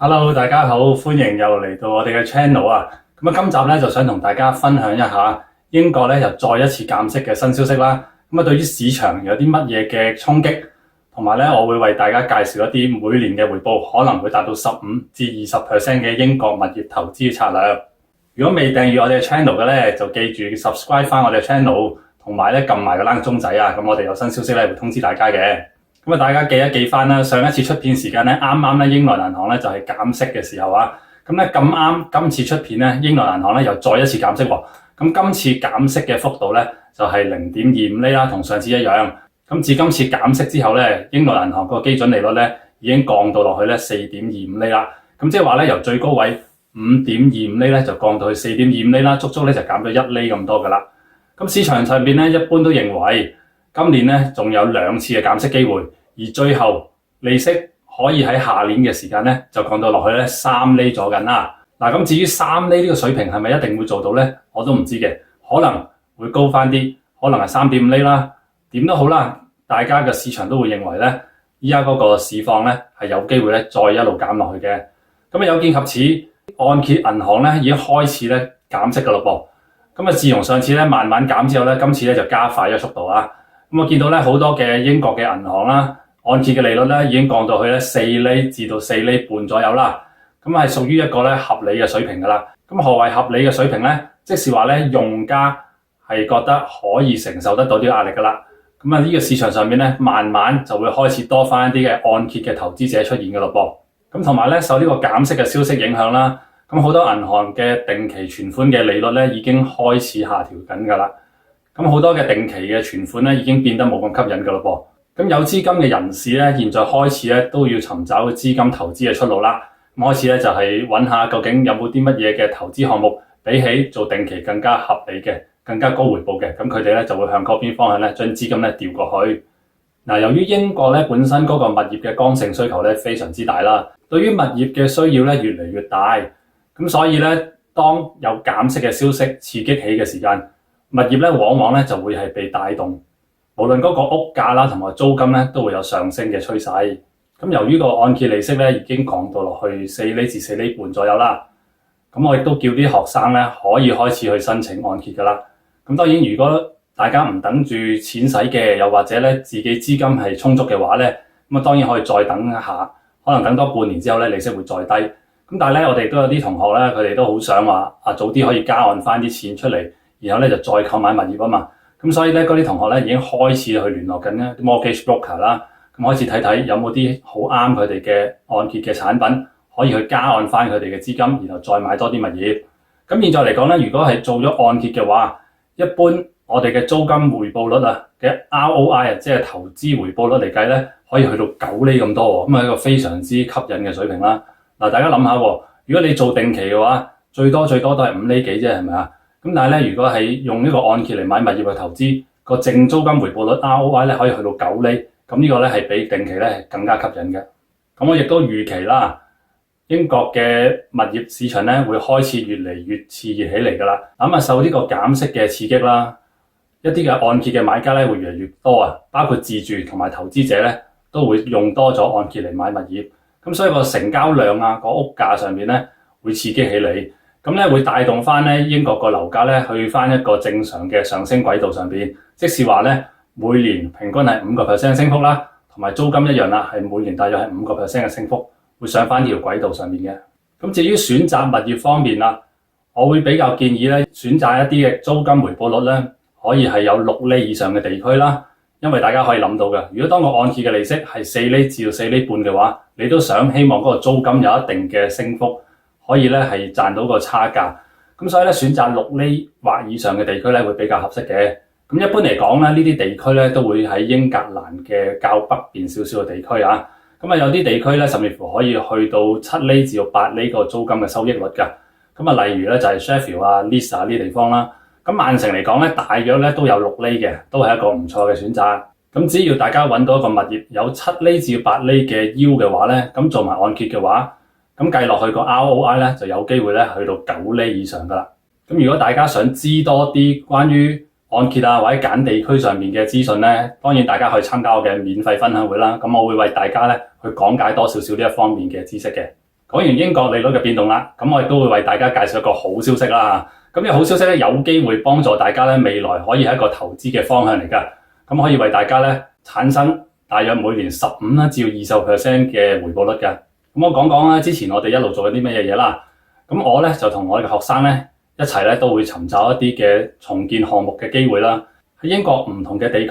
Hello，大家好，歡迎又嚟到我哋嘅 channel 啊！今集咧就想同大家分享一下英國咧又再一次減息嘅新消息啦。對於市場有啲乜嘢嘅衝擊，同埋咧我會為大家介紹一啲每年嘅回報可能會達到15%至20%嘅英國物業投資策略。如果未訂閱我哋嘅 channel 嘅咧，就記住 subscribe 翻我哋嘅 channel，同埋咧撳埋個鈴鐘仔啊！咁我哋有新消息咧會通知大家嘅。大家記一記翻啦，上一次出片時間咧，啱啱咧英倫銀行咧就係減息嘅時候啊。咁啱今次出片咧，英倫銀行咧又再一次減息喎。今次減息嘅幅度咧就係0.25厘啦，同上次一樣。自今次減息之後咧，英倫銀行個基準利率咧已經降到落去咧4.25厘啦。即係話咧由最高位5.25厘咧就降到去4.25厘啦，足足咧就減咗1厘咁多噶啦。市場上邊咧一般都認為今年咧仲有2次嘅減息機會。而最後利息可以喺下年嘅時間咧就降到落去咧3厘左右啦。至於3厘呢個水平係咪一定會做到咧？我都唔知嘅，可能會高翻啲，可能係3.5厘啦。點都好啦，大家嘅市場都會認為咧，依家嗰個市況咧係有機會咧再一路減落去嘅。有見及此，按揭銀行咧已經開始咧減息噶咯噃。自從上次咧慢慢減之後咧，今次咧就加快咗速度啊。我見到咧好多嘅英國嘅銀行啦，按揭嘅利率咧已經降到去咧4厘至到4厘半左右啦，係屬於一個咧合理嘅水平噶啦。何謂合理嘅水平咧？即是話咧用家係覺得可以承受得到啲壓力噶啦。呢個市場上面咧慢慢就會開始多翻一啲嘅按揭嘅投資者出現噶咯噃。同埋咧受呢個減息嘅消息影響啦，好多銀行嘅定期存款嘅利率咧已經開始下調緊噶啦。好多嘅定期嘅存款咧已經變得冇咁吸引噶咯噃。有資金嘅人士咧，現在開始咧都要尋找資金投資嘅出路啦。開始咧就係揾下究竟有冇啲乜嘢嘅投資項目，比起做定期更加合理嘅、更加高回報嘅，佢哋咧就會向嗰邊方向咧將資金咧調過去。由於英國咧本身嗰個物業嘅剛性需求咧非常之大啦，對於物業嘅需要咧越嚟越大，所以咧當有減息嘅消息刺激起嘅時間，物業咧往往咧就會係被帶動。無論嗰個屋價啦同埋租金咧都會有上升嘅趨勢。由於個按揭利息咧已經降到落去4厘至4厘半左右啦，我亦都叫啲學生咧可以開始去申請按揭噶啦。當然如果大家唔等住錢使嘅，又或者咧自己資金係充足嘅話咧，當然可以再等一下，可能等多半年之後咧利息會再低。但係咧我哋都有啲同學咧，佢哋都好想話早啲可以加按翻啲錢出嚟，然後咧就再購買物業啊嘛。所以咧，嗰啲同學咧已經開始去聯絡緊咧啲 mortgage broker 啦，開始睇睇有冇啲好啱佢哋嘅按揭嘅產品，可以去加按翻佢哋嘅資金，然後再買多啲物業。現在嚟講咧，如果係做咗按揭嘅話，一般我哋嘅租金回報率嘅 ROI 即係投資回報率嚟計咧，可以去到9厘咁多喎，係一個非常之吸引嘅水平啦。大家諗下喎，如果你做定期嘅話，最多都係5厘幾啫，係咪啊？但係咧，如果係用呢個按揭嚟買物業去投資，個淨租金回報率 ROI 咧可以去到9厘，呢個咧係比定期咧更加吸引嘅。我亦都預期啦，英國嘅物業市場咧會開始越嚟越熾熱起嚟㗎啦。受呢個減息嘅刺激啦，一啲嘅按揭嘅買家咧會越嚟越多啊，包括自住同埋投資者咧都會用多咗按揭嚟買物業。所以個成交量個屋價上面咧會刺激起嚟。會帶動翻咧英國個樓價咧去翻一個正常嘅上升軌道上邊，即是話咧每年平均係5% 升幅啦，同埋租金一樣啦，係每年大約係5% 嘅升幅，會上翻條軌道上面嘅。至於選擇物業方面啦，我會比較建議咧選擇一啲嘅租金回報率咧可以係有6厘以上嘅地區啦，因為大家可以諗到嘅，如果當個按揭嘅利息係4厘至到4厘半嘅話，你都希望嗰個租金有一定嘅升幅。可以咧係賺到個差價，所以咧選擇6厘或以上嘅地區咧會比較合適嘅。一般嚟講咧，呢啲地區咧都會喺英格蘭嘅較北邊少少嘅地區啊。有啲地區咧甚至乎可以去到7厘至到8厘個租金嘅收益率㗎。例如咧就係 Sheffield、Leeds 呢啲地方啦。曼城嚟講咧，大約咧都有6厘嘅，都係一個唔錯嘅選擇。只要大家揾到一個物業有7厘至8厘嘅 yield 嘅話咧，做埋按揭嘅話，計落去個 ROI 咧就有機會咧去到9厘以上噶啦。如果大家想知多啲關於按揭或者揀地區上面嘅資訊咧，當然大家可以參加我嘅免費分享會啦。我會為大家咧去講解多少少呢一方面嘅知識嘅。講完英國利率嘅變動啦，咁我亦都會為大家介紹一個好消息啦。咁呢個好消息咧，有機會幫助大家咧未來可以係一個投資嘅方向嚟㗎。咁可以為大家咧產生大約每年15%至20%嘅回報率㗎。咁我講講啦，之前我哋一路做緊啲乜嘢嘢啦。咁我咧就同我嘅學生咧一齊咧都會尋找一啲嘅重建項目嘅機會啦。喺英國唔同嘅地區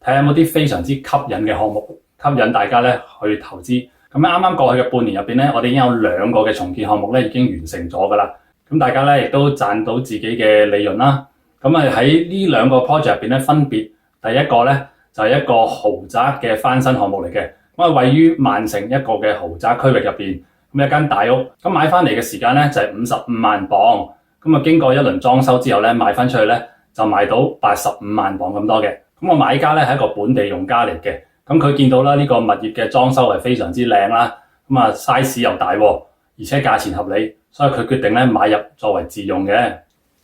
睇下有冇啲非常之吸引嘅項目，吸引大家咧去投資。咁啱啱過去嘅半年入邊咧，我哋已經有2個嘅重建項目咧已經完成咗㗎啦。咁大家咧亦都賺到自己嘅利潤啦。咁喺呢2個 project 入邊咧，分別第一個咧就係一個豪宅嘅翻新項目嚟嘅。咁位於曼城一個嘅豪宅區域入邊，咁一間大屋。咁買翻嚟嘅時間咧就係55萬鎊。咁經過一輪裝修之後咧，賣翻出去咧就賣到85萬鎊咁多嘅。咁個買家咧係一個本地用家嚟嘅。咁佢見到啦，呢個物業嘅裝修係非常之靚啦，size 又大，而且價錢合理，所以佢決定咧買入作為自用嘅。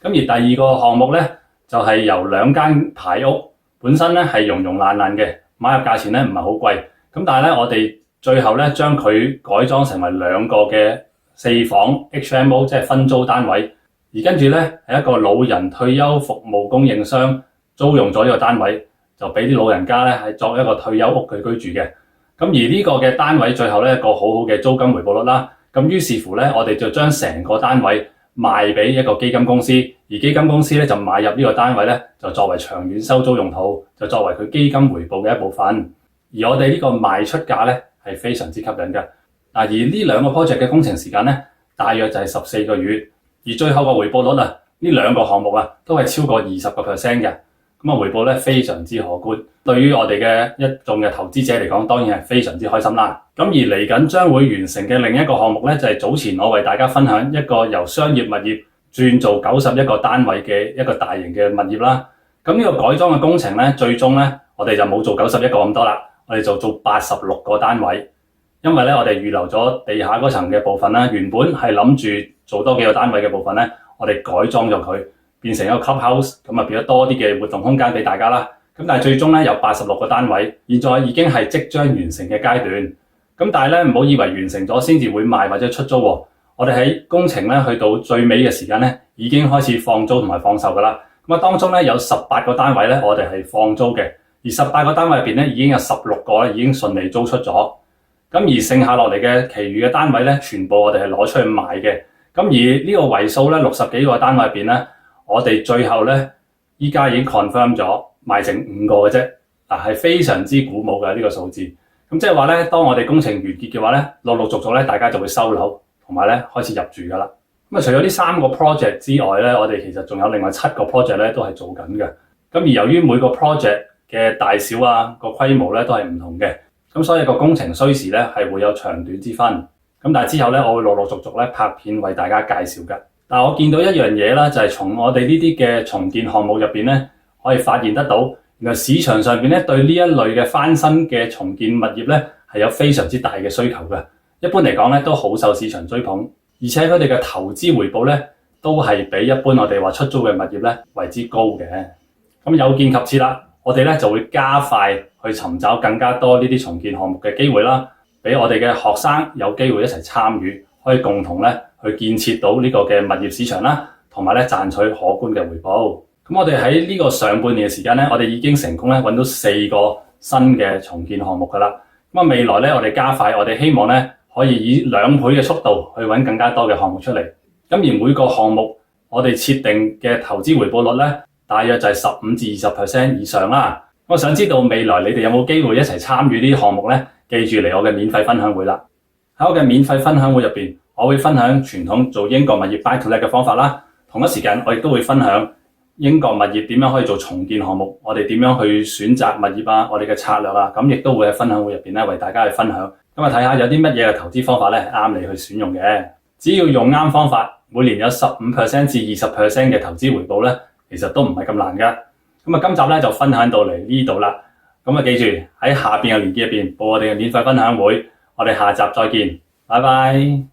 咁而第2個項目咧就係由2間排屋，本身咧係溶溶爛爛嘅，買入價錢咧唔係好貴。咁但係咧我哋最後咧將佢改裝成為2個嘅4房 HMO， 即係分租單位。而跟住咧係一個老人退休服務供應商租用咗呢個單位，就俾啲老人家咧係作一個退休屋佢居住嘅。咁而呢個嘅單位最後咧一個好好嘅租金回報率啦。咁於是乎咧，我哋就將成個單位賣俾一個基金公司，而基金公司咧就買入呢個單位咧，就作為長遠收租用途，就作為佢基金回報嘅一部分。而我哋呢個賣出價咧係非常之吸引嘅。而呢2個 project 嘅工程時間咧，大約就係14個月，而最後個回報率啊，呢2個項目啊都係超過20% 嘅。回報咧非常之可觀，對於我哋嘅一眾嘅投資者嚟講，當然係非常之開心啦。咁而嚟緊將會完成嘅另一個項目咧，就係早前我為大家分享一個由商業物業轉做91個單位嘅一個大型嘅物業啦。咁呢個改裝嘅工程咧，最終咧我哋就冇做91個咁多啦，我哋就做86個單位，因為咧我哋預留咗地下嗰層嘅部分啦，原本係諗住做多幾個單位嘅部分咧，我哋改裝咗佢，變成一個 clubhouse， 咁變咗多啲嘅活動空間俾大家啦。咁但係最終咧有86個單位，現在已經係即將完成嘅階段。咁但係咧唔好以為完成咗先至會賣或者出租喎。我哋喺工程咧去到最尾嘅時間咧，已經開始放租同埋放售噶啦。當中咧有18個單位咧，我哋係放租嘅，而18個單位入邊咧已經有16個咧已經順利租出咗。咁而剩下落嚟嘅其餘嘅單位咧，全部我哋係攞出去賣嘅。咁而呢個為數咧60幾個單位入邊咧，我哋最後咧依家已經 confirm 咗賣剩5個嘅啫，係非常之鼓舞嘅呢個數字。咁即係話咧，當我哋工程完結嘅話咧，陸陸續續咧大家就會收樓，同埋咧開始入住噶啦。除咗呢3個 project 之外咧，我哋其實仲有另外7個 project 咧都係做緊嘅。咁而由於每個 project 嘅大小個規模咧都係唔同嘅，咁所以個工程需時咧係會有長短之分。咁但係之後咧，我會陸陸續續咧拍片為大家介紹嘅。但係我見到一樣嘢啦，就係從我哋呢啲嘅重建項目入邊咧，可以發現得到，原來市場上邊咧對呢一類嘅翻新嘅重建物業咧係有非常之大嘅需求嘅。一般嚟講咧都好受市場追捧，而且佢哋嘅投資回報咧都係比一般我哋話出租嘅物業咧為之高嘅。咁有見及此啦，我哋咧就會加快去尋找更加多呢啲重建項目嘅機會啦，俾我哋嘅學生有機會一齊參與，可以共同咧去建設到呢個嘅物業市場啦，同埋咧賺取可觀嘅回報。咁我哋喺呢個上半年嘅時間咧，我哋已經成功咧揾到4個新嘅重建項目噶啦。未來咧我哋加快，我哋希望咧可以以2倍嘅速度去揾更加多嘅項目出嚟。咁而每個項目我哋設定嘅投資回報率咧，大約就係15%至20% 以上啦。我想知道未來你哋有冇機會一齊參與呢啲項目咧？記住嚟我嘅免費分享會啦。喺我嘅免費分享會入邊，我會分享傳統做英國物業 buy to let 嘅方法啦。同一時間我亦都會分享英國物業點樣可以做重建項目，我哋點樣去選擇物業啊，我哋嘅策略啊，咁亦都會喺分享會入邊咧為大家去分享。咁睇下有啲乜嘢嘅投資方法咧啱你去選用嘅。只要用啱方法，每年有15% 至20% 嘅投資回報咧，其實都唔係咁難噶。今集咧就分享到嚟呢度啦。記住喺下邊嘅鏈接入邊報我哋嘅免費分享會，我哋下集再見，拜拜。